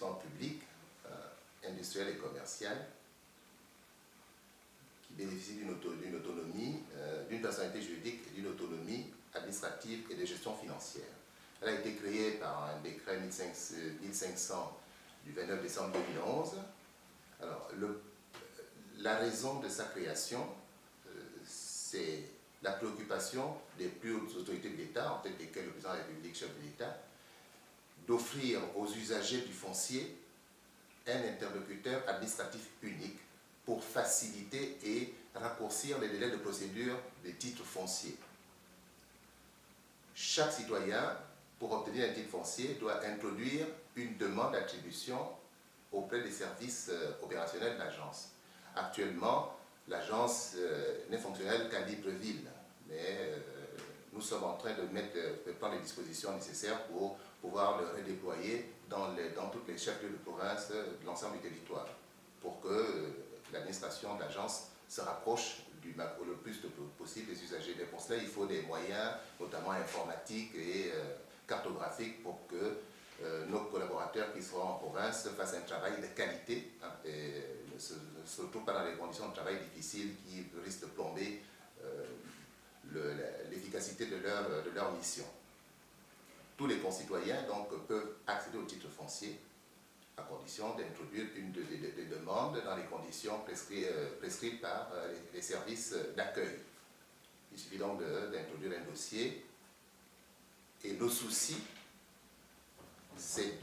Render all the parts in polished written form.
établissements publics, industriels et commerciaux, qui bénéficient d'une autonomie, d'une personnalité juridique et d'une autonomie administrative et de gestion financière. Elle a été créée par un décret 1500 du 29 décembre 2011. Alors, la raison de sa création, c'est la préoccupation des plus hautes autorités de l'État, en tête desquelles le président de la République, chef de l'État, d'offrir aux usagers du foncier un interlocuteur administratif unique pour faciliter et raccourcir les délais de procédure des titres fonciers. Chaque citoyen, pour obtenir un titre foncier, doit introduire une demande d'attribution auprès des services opérationnels de l'agence. Actuellement, l'agence n'est fonctionnelle qu'à Libreville, mais nous sommes en train de prendre les dispositions nécessaires pour pouvoir le redéployer dans toutes les chefs-lieux de province de l'ensemble du territoire, pour que l'administration de l'agence se rapproche le plus possible des usagers. Et pour cela, il faut des moyens, notamment informatiques et cartographiques, pour que nos collaborateurs qui seront en province fassent un travail de qualité, hein, et ne se retrouvent pas dans des conditions de travail difficiles qui risquent de plomber l'efficacité de leur mission. Tous les concitoyens donc peuvent accéder au titre foncier à condition d'introduire des demandes dans les conditions prescrites par les services d'accueil. Il suffit donc d'introduire un dossier et le souci, c'est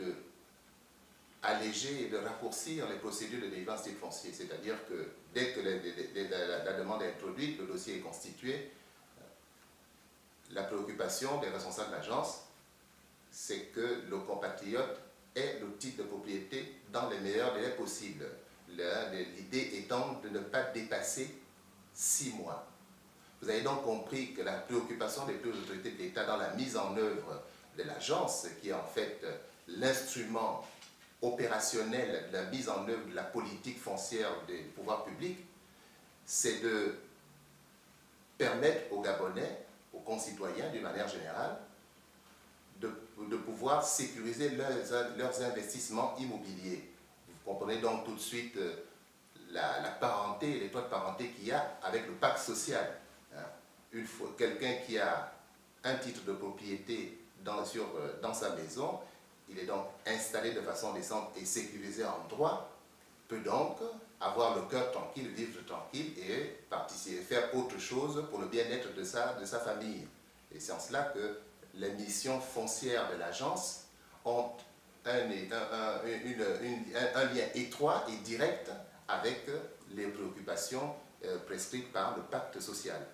d'alléger et de raccourcir les procédures de délivrance de titre foncier. C'est-à-dire que dès que la demande est introduite, le dossier est constitué, la préoccupation des responsables de l'agence, c'est que le compatriote ait le titre de propriété dans les meilleurs délais possibles. L'idée étant de ne pas dépasser 6 mois. Vous avez donc compris que la préoccupation des plus hautes autorités de l'État dans la mise en œuvre de l'agence, qui est en fait l'instrument opérationnel de la mise en œuvre de la politique foncière des pouvoirs publics, c'est de permettre aux Gabonais, aux concitoyens d'une manière générale, de pouvoir sécuriser leurs investissements immobiliers. Vous comprenez donc tout de suite la parenté, l'étroite parenté qu'il y a avec le pacte social. Une fois quelqu'un qui a un titre de propriété dans sa maison, il est donc installé de façon décente et sécurisé en droit, peut donc avoir le cœur tranquille, vivre tranquille et participer, faire autre chose pour le bien-être de sa famille. Et c'est en cela que les missions foncières de l'agence ont un lien étroit et direct avec les préoccupations prescrites par le pacte social.